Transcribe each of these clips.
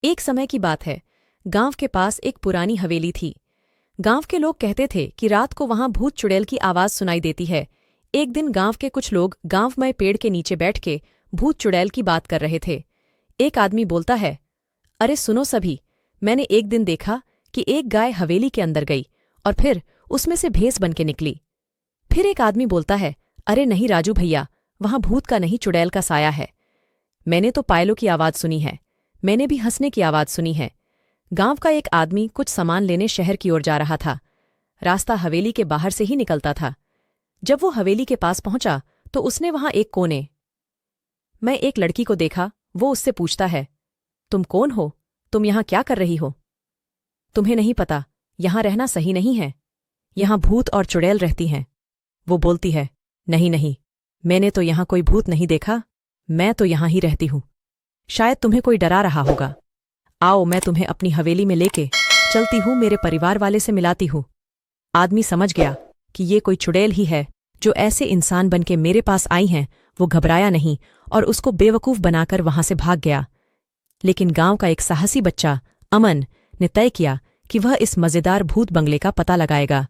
एक समय की बात है। गांव के पास एक पुरानी हवेली थी। गांव के लोग कहते थे कि रात को वहां भूत चुड़ैल की आवाज सुनाई देती है। एक दिन गांव के कुछ लोग गांव में पेड़ के नीचे बैठ के भूत चुड़ैल की बात कर रहे थे। एक आदमी बोलता है, अरे सुनो सभी, मैंने एक दिन देखा कि एक गाय हवेली के अंदर गई और फिर उसमें से भैंस बन के निकली। फिर एक आदमी बोलता है, अरे नहीं राजू भैया, वहां भूत का नहीं चुड़ैल का साया है। मैंने तो पायलों की आवाज सुनी है, मैंने भी हंसने की आवाज सुनी है। गांव का एक आदमी कुछ सामान लेने शहर की ओर जा रहा था। रास्ता हवेली के बाहर से ही निकलता था। जब वो हवेली के पास पहुंचा तो उसने वहां एक कोने में एक लड़की को देखा। वो उससे पूछता है, तुम कौन हो? तुम यहां क्या कर रही हो? तुम्हें नहीं पता यहां रहना सही नहीं है, यहां भूत और चुड़ैल रहती हैं। वो बोलती है, नहीं नहीं, मैंने तो यहां कोई भूत नहीं देखा, मैं तो यहां ही रहती हूं। शायद तुम्हें कोई डरा रहा होगा। आओ मैं तुम्हें अपनी हवेली में लेके चलती हूं, मेरे परिवार वाले से मिलाती हूं। आदमी समझ गया कि ये कोई चुड़ैल ही है जो ऐसे इंसान बनके मेरे पास आई हैं। वो घबराया नहीं और उसको बेवकूफ बनाकर वहां से भाग गया। लेकिन गांव का एक साहसी बच्चा अमन ने तय किया कि वह इस मजेदार भूत बंगले का पता लगाएगा।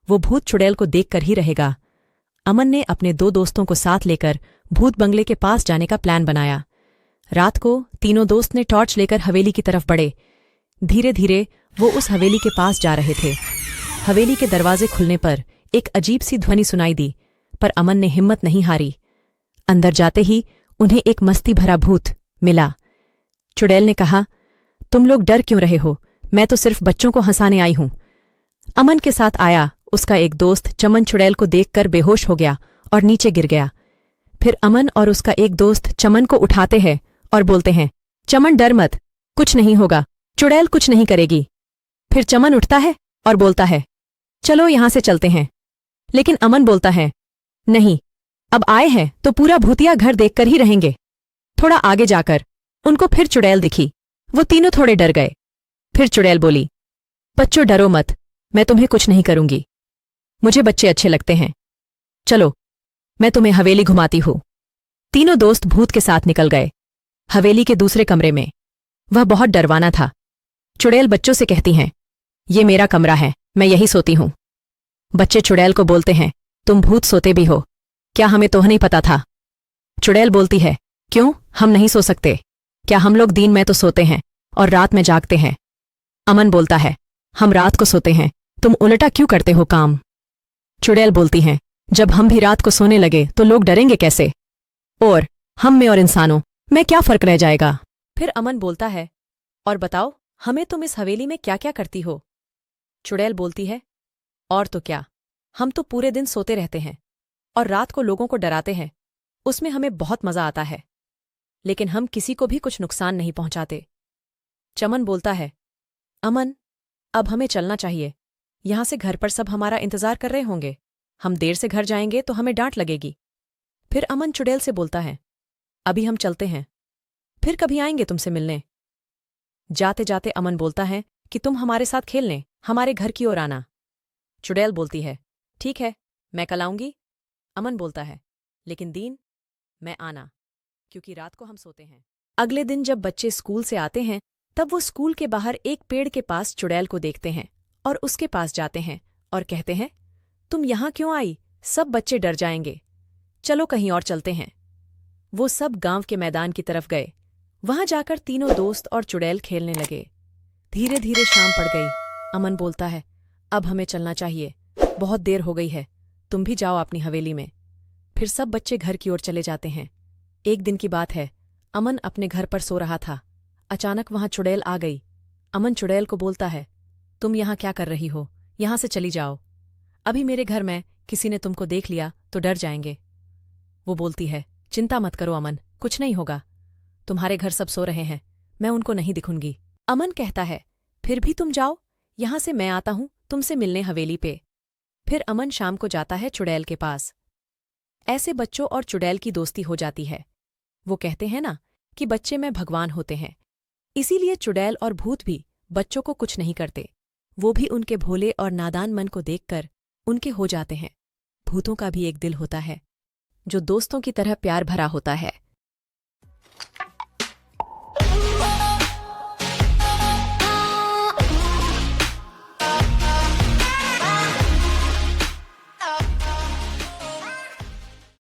वो भूत चुड़ैल को देखकर ही रहेगा। अमन ने अपने 2 दोस्तों को साथ लेकर भूत बंगले के पास जाने का प्लान बनाया। रात को तीनों दोस्त ने टॉर्च लेकर हवेली की तरफ बढ़े। धीरे धीरे वो उस हवेली के पास जा रहे थे। हवेली के दरवाजे खुलने पर एक अजीब सी ध्वनि सुनाई दी, पर अमन ने हिम्मत नहीं हारी। अंदर जाते ही उन्हें एक मस्ती भरा भूत मिला। चुड़ैल ने कहा, तुम लोग डर क्यों रहे हो? मैं तो सिर्फ बच्चों को हंसाने आई हूं। अमन के साथ आया उसका एक दोस्त चमन चुड़ैल को देखकर बेहोश हो गया और नीचे गिर गया। फिर अमन और उसका एक दोस्त चमन को उठाते हैं और बोलते हैं, चमन डर मत, कुछ नहीं होगा, चुड़ैल कुछ नहीं करेगी। फिर चमन उठता है और बोलता है, चलो यहां से चलते हैं। लेकिन अमन बोलता है, नहीं, अब आए हैं तो पूरा भूतिया घर देखकर ही रहेंगे। थोड़ा आगे जाकर उनको फिर चुड़ैल दिखी। वो तीनों थोड़े डर गए। फिर चुड़ैल बोली, बच्चों डरो मत, मैं तुम्हें कुछ नहीं करूंगी। मुझे बच्चे अच्छे लगते हैं, चलो मैं तुम्हें हवेली घुमाती हूं। तीनों दोस्त भूत के साथ निकल गए। हवेली के दूसरे कमरे में वह बहुत डरवाना था। चुड़ैल बच्चों से कहती हैं, ये मेरा कमरा है, मैं यही सोती हूं। बच्चे चुड़ैल को बोलते हैं, तुम भूत सोते भी हो, क्या हमें तो नहीं पता था? चुड़ैल बोलती है, क्यों, हम नहीं सो सकते क्या? हम लोग दिन में तो सोते हैं और रात में जागते हैं। अमन बोलता है, हम रात को सोते हैं, तुम उल्टा क्यों करते हो काम? चुड़ैल बोलती हैं, जब हम भी रात को सोने लगे तो लोग डरेंगे कैसे? और हम में और इंसानों में क्या फर्क रह जाएगा? फिर अमन बोलता है, और बताओ हमें तुम इस हवेली में क्या क्या करती हो? चुड़ैल बोलती है, और तो क्या, हम तो पूरे दिन सोते रहते हैं और रात को लोगों को डराते हैं, उसमें हमें बहुत मजा आता है, लेकिन हम किसी को भी कुछ नुकसान नहीं पहुंचाते। चमन बोलता है, अमन अब हमें चलना चाहिए, यहां से घर पर सब हमारा इंतजार कर रहे होंगे, हम देर से घर जाएंगे तो हमें डांट लगेगी। फिर अमन चुड़ैल से बोलता है, अभी हम चलते हैं, फिर कभी आएंगे तुमसे मिलने। जाते जाते अमन बोलता है कि तुम हमारे साथ खेलने हमारे घर की ओर आना। चुड़ैल बोलती है, ठीक है, मैं कल आऊंगी। अमन बोलता है, लेकिन दिन मैं आना, क्योंकि रात को हम सोते हैं। अगले दिन जब बच्चे स्कूल से आते हैं तब वो स्कूल के बाहर एक पेड़ के पास चुड़ैल को देखते हैं और उसके पास जाते हैं और कहते हैं, तुम यहां क्यों आई? सब बच्चे डर जाएंगे, चलो कहीं और चलते हैं। वो सब गांव के मैदान की तरफ गए। वहां जाकर तीनों दोस्त और चुड़ैल खेलने लगे। धीरे धीरे शाम पड़ गई। अमन बोलता है, अब हमें चलना चाहिए, बहुत देर हो गई है, तुम भी जाओ अपनी हवेली में। फिर सब बच्चे घर की ओर चले जाते हैं। एक दिन की बात है, अमन अपने घर पर सो रहा था। अचानक वहां चुड़ैल आ गई। अमन चुड़ैल को बोलता है, तुम यहां क्या कर रही हो? यहां से चली जाओ, अभी मेरे घर में किसी ने तुमको देख लिया तो डर जाएंगे। वो बोलती है, चिंता मत करो अमन, कुछ नहीं होगा, तुम्हारे घर सब सो रहे हैं, मैं उनको नहीं दिखूंगी। अमन कहता है, फिर भी तुम जाओ, यहां से मैं आता हूं तुमसे मिलने हवेली पे। फिर अमन शाम को जाता है चुड़ैल के पास। ऐसे बच्चों और चुड़ैल की दोस्ती हो जाती है। वो कहते हैं ना कि बच्चे में भगवान होते हैं, इसीलिए चुड़ैल और भूत भी बच्चों को कुछ नहीं करते। वो भी उनके भोले और नादान मन को देखकर उनके हो जाते हैं। भूतों का भी एक दिल होता है जो दोस्तों की तरह प्यार भरा होता है।